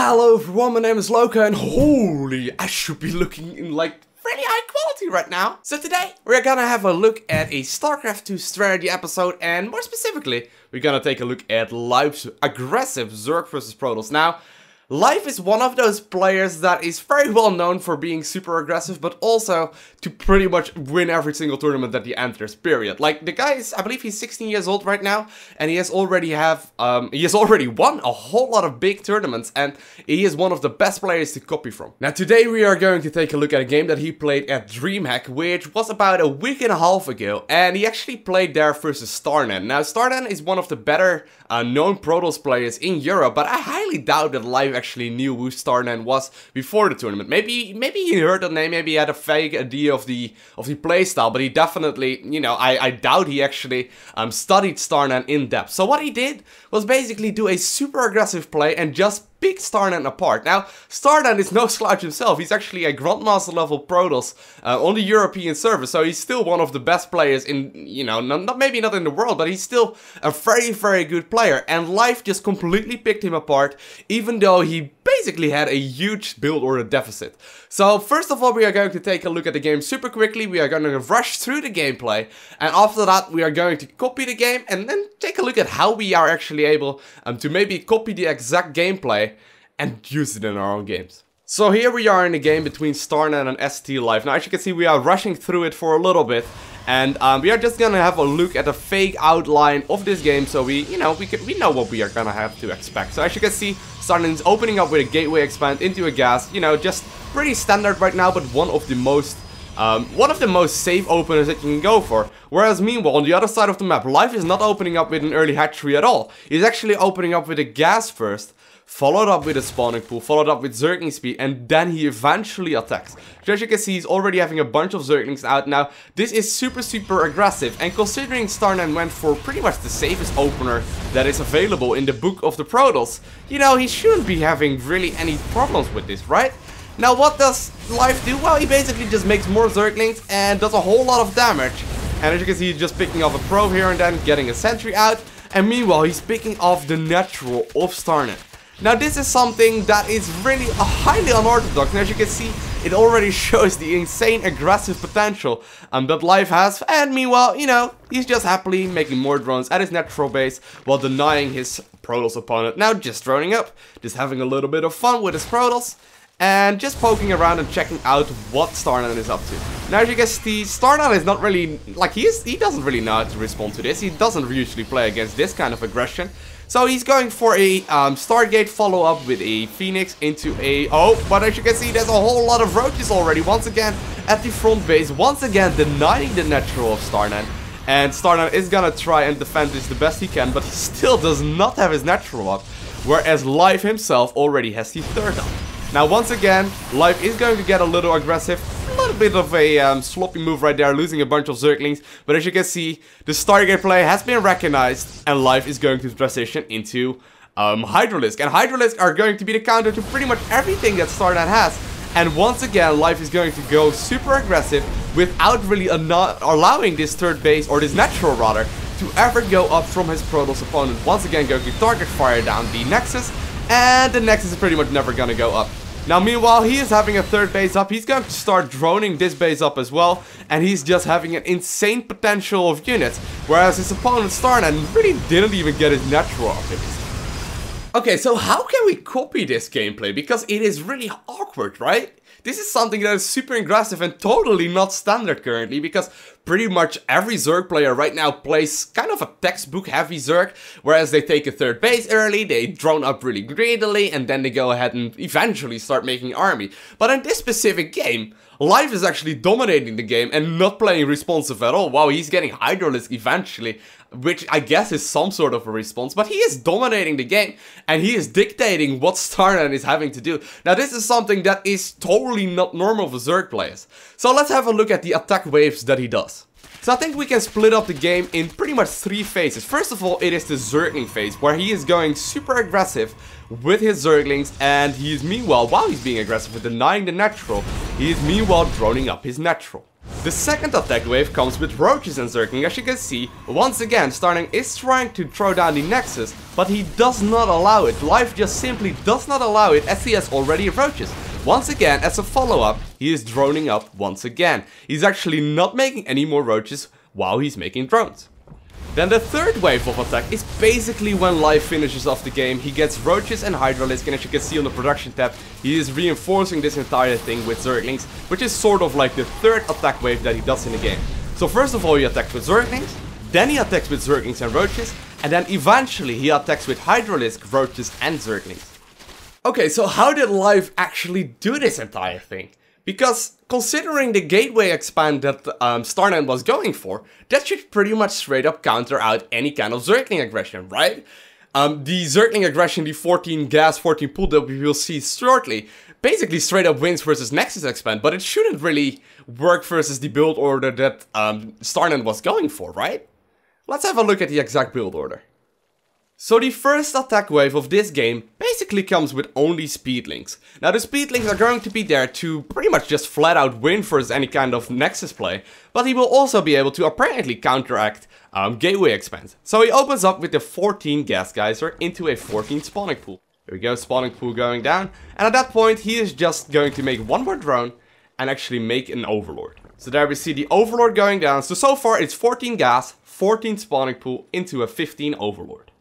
Hello everyone, my name is Lowko and holy, I should be looking in like really high quality right now. So today we're gonna have a look at a StarCraft 2 strategy episode, and more specifically we're gonna take a look at Life's aggressive Zerg versus Protoss. Now, Life is one of those players that is very well known for being super aggressive, but also to pretty much win every single tournament that he enters, period. Like, the guy is, I believe he's 16 years old right now, and he has already won a whole lot of big tournaments, and he is one of the best players to copy from. Now, today we are going to take a look at a game that he played at DreamHack, which was about a week and a half ago, and he actually played there versus StarNaN. Now, StarNaN is one of the better known Protoss players in Europe, but I highly doubt that Life actually knew who StarNaN was before the tournament. Maybe he heard the name, maybe he had a vague idea of the playstyle, but he definitely, you know, I doubt he actually studied StarNaN in depth. So what he did was basically do a super aggressive play and just pick StarNaN apart. Now, StarNaN is no slouch himself. He's actually a Grandmaster level Protoss on the European server, so he's still one of the best players in, you know, maybe not in the world, but he's still a very, very good player. And Life just completely picked him apart, even though he basically had a huge build order deficit. So first of all, we are going to take a look at the game super quickly. We are going to rush through the gameplay, and after that we are going to copy the game and then take a look at how we are actually able to maybe copy the exact gameplay and use it in our own games. So here we are in a game between StarNaN and ST Life. Now, as you can see, we are rushing through it for a little bit, and we are just gonna have a look at a fake outline of this game, so we know what we are gonna have to expect. So as you can see, StarNaN is opening up with a gateway expand into a gas. You know, just pretty standard right now, but one of the most safe openers that you can go for. Whereas meanwhile, on the other side of the map, Life is not opening up with an early hatchery at all. He's actually opening up with a gas first, followed up with a spawning pool, followed up with Zergling speed, and then he eventually attacks. So as you can see, he's already having a bunch of Zerglings out now. This is super aggressive, and considering StarNaN went for pretty much the safest opener that is available in the book of the Protoss, you know, he shouldn't be having really any problems with this, right? Now, what does Life do? Well, he basically just makes more Zerglings and does a whole lot of damage. And as you can see, he's just picking off a probe here and then, getting a sentry out, and meanwhile, he's picking off the natural of StarNaN. Now, this is something that is really highly unorthodox, and as you can see, it already shows the insane aggressive potential that Life has. And meanwhile, you know, he's just happily making more drones at his natural base while denying his Protoss opponent. Now, just droning up, just having a little bit of fun with his Protoss, and just poking around and checking out what StarNaN is up to. Now, as you can see, StarNaN is not really, like, he doesn't really know how to respond to this. He doesn't usually play against this kind of aggression. So he's going for a Stargate follow-up with a Phoenix into a... Oh, but as you can see, there's a whole lot of Roaches already, once again, at the front base, once again denying the natural of StarNaN. And StarNaN is gonna try and defend this the best he can, but he still does not have his natural up, whereas Life himself already has the third up. Now, once again, Life is going to get a little aggressive, a little bit of a sloppy move right there, losing a bunch of Zerglings. But as you can see, the Stargate play has been recognized, and Life is going to transition into Hydralisks. And Hydralisks are going to be the counter to pretty much everything that StarNaN has. And once again, Life is going to go super aggressive without really allowing this third base, or this natural rather, to ever go up from his Protoss opponent. Once again, going to target fire down the Nexus. And the Nexus is pretty much never gonna go up. Now, meanwhile, he is having a third base up. He's going to start droning this base up as well. And he's just having an insane potential of units. Whereas his opponent, StarNaN, really didn't even get his natural up. Okay, so how can we copy this gameplay? Because it is really awkward, right? This is something that is super aggressive and totally not standard currently, because pretty much every Zerg player right now plays kind of a textbook heavy Zerg, whereas they take a third base early, they drone up really greedily, and then they go ahead and eventually start making army. But in this specific game, Life is actually dominating the game and not playing responsive at all. Wow, he's getting Hydralisks eventually, which I guess is some sort of a response, but he is dominating the game and he is dictating what StarNaN is having to do. Now, this is something that is totally not normal for Zerg players. So let's have a look at the attack waves that he does. So I think we can split up the game in pretty much 3 phases. First of all, it is the Zergling phase, where he is going super aggressive with his Zerglings, and he is meanwhile, while he's being aggressive with denying the natural, he is meanwhile droning up his natural. The second attack wave comes with Roaches and Zerglings. As you can see, once again StarNaN is trying to throw down the Nexus, but he does not allow it. Life just simply does not allow it, as he has already Roaches. Once again, as a follow-up, he is droning up once again. He's actually not making any more Roaches while he's making drones. Then the third wave of attack is basically when Life finishes off the game. He gets Roaches and Hydralisks, and as you can see on the production tab, he is reinforcing this entire thing with Zerglings, which is sort of like the third attack wave that he does in the game. So first of all he attacks with Zerglings, then he attacks with Zerglings and Roaches, and then eventually he attacks with Hydralisks, Roaches and Zerglings. Okay, so how did Life actually do this entire thing? Because considering the gateway expand that StarNaN was going for, that should pretty much straight up counter out any kind of Zergling aggression, right? The Zergling aggression, the 14 gas, 14 pool that we will see shortly, basically straight up wins versus Nexus expand, but it shouldn't really work versus the build order that StarNaN was going for, right? Let's have a look at the exact build order. So the first attack wave of this game basically comes with only Speedlings. Now the Speedlings are going to be there to pretty much just flat out win versus any kind of Nexus play, but he will also be able to apparently counteract gateway expand. So he opens up with the 14 gas geyser into a 14 spawning pool. Here we go, spawning pool going down, and at that point he is just going to make one more drone and actually make an overlord. So there we see the overlord going down. So far it's 14 gas, 14 spawning pool into a 15 overlord.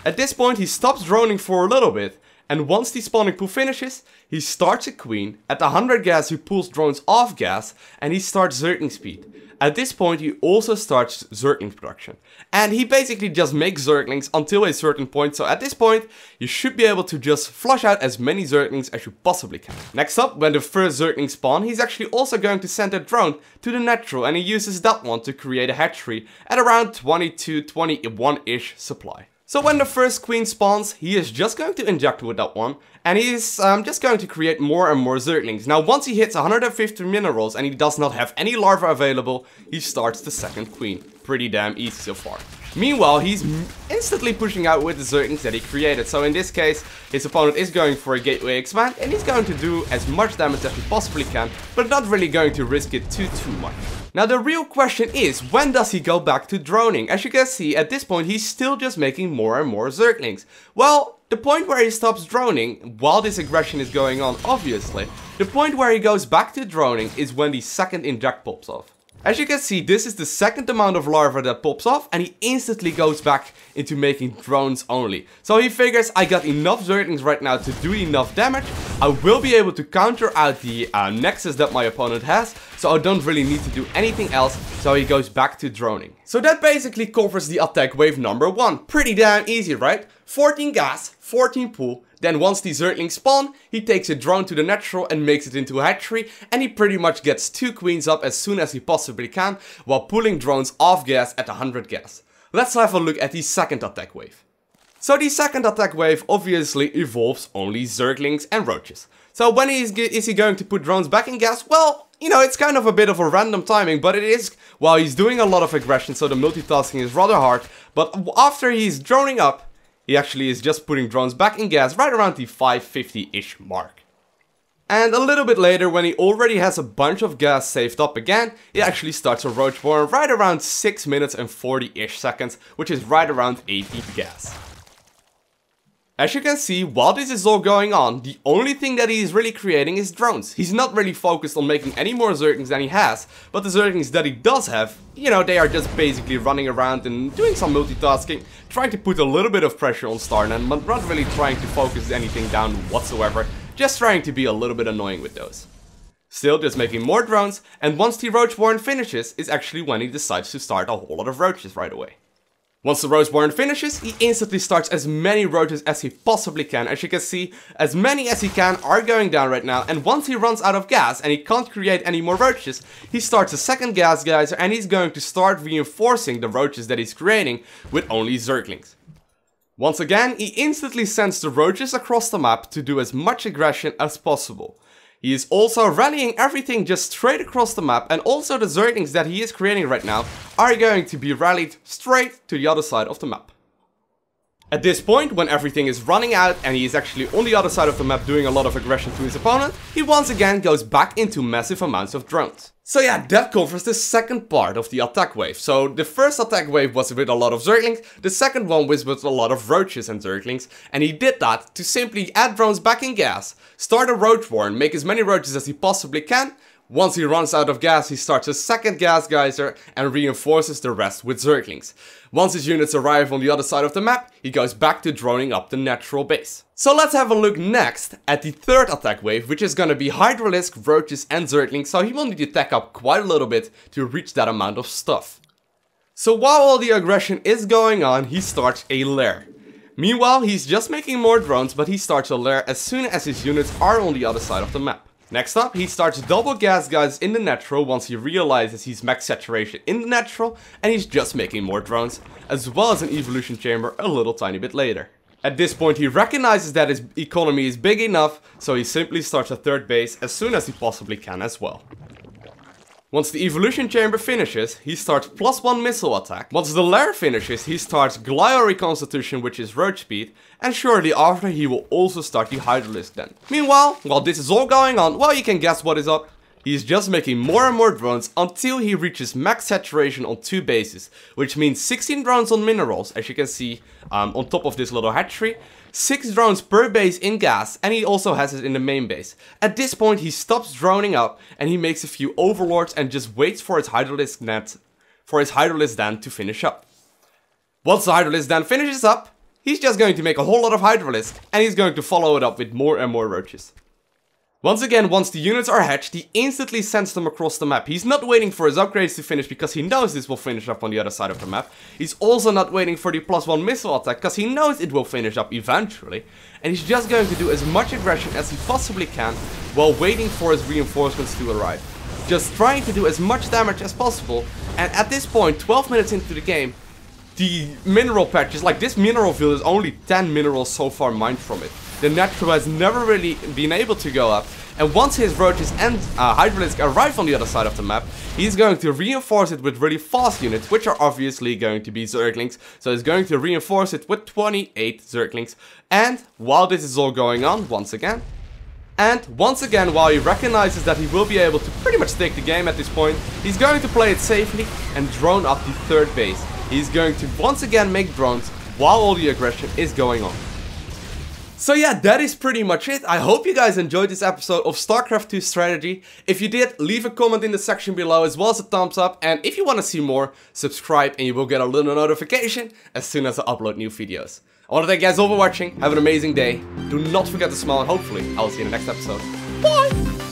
At this point he stops droning for a little bit, and once the spawning pool finishes, he starts a queen. At 100 gas he pulls drones off gas and he starts Zergling speed. At this point he also starts Zergling production. And he basically just makes Zerglings until a certain point, so at this point you should be able to just flush out as many Zerglings as you possibly can. Next up, when the first Zergling spawn, he's actually also going to send a drone to the natural, and he uses that one to create a hatchery at around 20-21-ish supply. So when the first queen spawns, he is just going to inject with that one, and he is just going to create more and more Zerglings. Now once he hits 150 minerals and he does not have any larvae available, he starts the second queen. Pretty damn easy so far. Meanwhile, he's instantly pushing out with the Zerglings that he created. So in this case, his opponent is going for a gateway expand, and he's going to do as much damage as he possibly can, but not really going to risk it too much. Now the real question is, when does he go back to droning? As you can see, at this point he's still just making more and more Zerglings. Well, the point where he stops droning, while this aggression is going on obviously, the point where he goes back to droning is when the second inject pops off. As you can see, this is the second amount of larvae that pops off, and he instantly goes back into making drones only. So he figures, I got enough Zerglings right now to do enough damage, I will be able to counter out the Nexus that my opponent has, so I don't really need to do anything else, so he goes back to droning. So that basically covers the attack wave number 1. Pretty damn easy, right? 14 gas, 14 pool. Then once the Zerglings spawn, he takes a drone to the natural and makes it into a hatchery, and he pretty much gets 2 queens up as soon as he possibly can, while pulling drones off gas at 100 gas. Let's have a look at the second attack wave. So the second attack wave obviously involves only Zerglings and Roaches. So when is he going to put drones back in gas? Well, you know, it's kind of a bit of a random timing, but it is while he's doing a lot of aggression, so the multitasking is rather hard. But after he's droning up, he actually is just putting drones back in gas right around the 550-ish mark. And a little bit later, when he already has a bunch of gas saved up again, he actually starts a Roach Born right around 6 minutes and 40-ish seconds, which is right around 80 gas. As you can see, while this is all going on, the only thing that he is really creating is drones. He's not really focused on making any more Zerglings than he has, but the Zerglings that he does have, you know, they are just basically running around and doing some multitasking, trying to put a little bit of pressure on StarNaN, but not really trying to focus anything down whatsoever, just trying to be a little bit annoying with those. Still just making more drones, and once the Roachborn finishes is actually when he decides to start a whole lot of Roaches right away. Once the Roachborn finishes, he instantly starts as many Roaches as he possibly can. As you can see, as many as he can are going down right now, and once he runs out of gas and he can't create any more Roaches, he starts a second gas geyser and he's going to start reinforcing the Roaches that he's creating with only Zerglings. Once again, he instantly sends the Roaches across the map to do as much aggression as possible. He is also rallying everything just straight across the map, and also the Zerglings that he is creating right now are going to be rallied straight to the other side of the map. At this point, when everything is running out and he is actually on the other side of the map doing a lot of aggression to his opponent, he once again goes back into massive amounts of drones. So yeah, that covers the second part of the attack wave. So the first attack wave was with a lot of Zerglings, the second one was with a lot of Roaches and Zerglings, and he did that to simply add drones back in gas, start a Roach war and make as many Roaches as he possibly can. Once he runs out of gas, he starts a second gas geyser and reinforces the rest with Zerglings. Once his units arrive on the other side of the map, he goes back to droning up the natural base. So let's have a look next at the third attack wave, which is gonna be Hydralisks, Roaches and Zerglings, so he will need to tech up quite a little bit to reach that amount of stuff. So while all the aggression is going on, he starts a lair. Meanwhile, he's just making more drones, but he starts a lair as soon as his units are on the other side of the map. Next up, he starts double gas guys in the natural once he realizes he's max saturation in the natural and he's just making more drones, as well as an evolution chamber a little tiny bit later. At this point he recognizes that his economy is big enough, so he simply starts a third base as soon as he possibly can as well. Once the evolution chamber finishes, he starts +1 missile attack. Once the lair finishes, he starts Glio reconstitution, which is roach speed, and shortly after he will also start the Hydralisk den. Meanwhile, while this is all going on, well, you can guess what is up. He's just making more and more drones until he reaches max saturation on 2 bases, which means 16 drones on minerals, as you can see on top of this little hatchery, 6 drones per base in gas, and he also has it in the main base. At this point he stops droning up and he makes a few overlords and just waits for his Hydralisk den to finish up. Once the Hydralisk den finishes up, he's just going to make a whole lot of Hydralisks and he's going to follow it up with more and more Roaches. Once again, once the units are hatched, he instantly sends them across the map. He's not waiting for his upgrades to finish because he knows this will finish up on the other side of the map. He's also not waiting for the +1 missile attack because he knows it will finish up eventually. And he's just going to do as much aggression as he possibly can while waiting for his reinforcements to arrive. Just trying to do as much damage as possible. And at this point, 12 minutes into the game, the mineral patches, like this mineral field is only 10 minerals so far mined from it. The natural has never really been able to go up, and once his Roaches and Hydralisks arrive on the other side of the map, he's going to reinforce it with really fast units, which are obviously going to be Zerglings. So he's going to reinforce it with 28 Zerglings. And while this is all going on, once again, while he recognizes that he will be able to pretty much take the game at this point, he's going to play it safely and drone up the third base. He's going to once again make drones while all the aggression is going on. So yeah, that is pretty much it. I hope you guys enjoyed this episode of StarCraft 2 Strategy. If you did, leave a comment in the section below as well as a thumbs up. And if you want to see more, subscribe and you will get a little notification as soon as I upload new videos. I want to thank you guys all for watching. Have an amazing day. Do not forget to smile and hopefully I will see you in the next episode. Bye!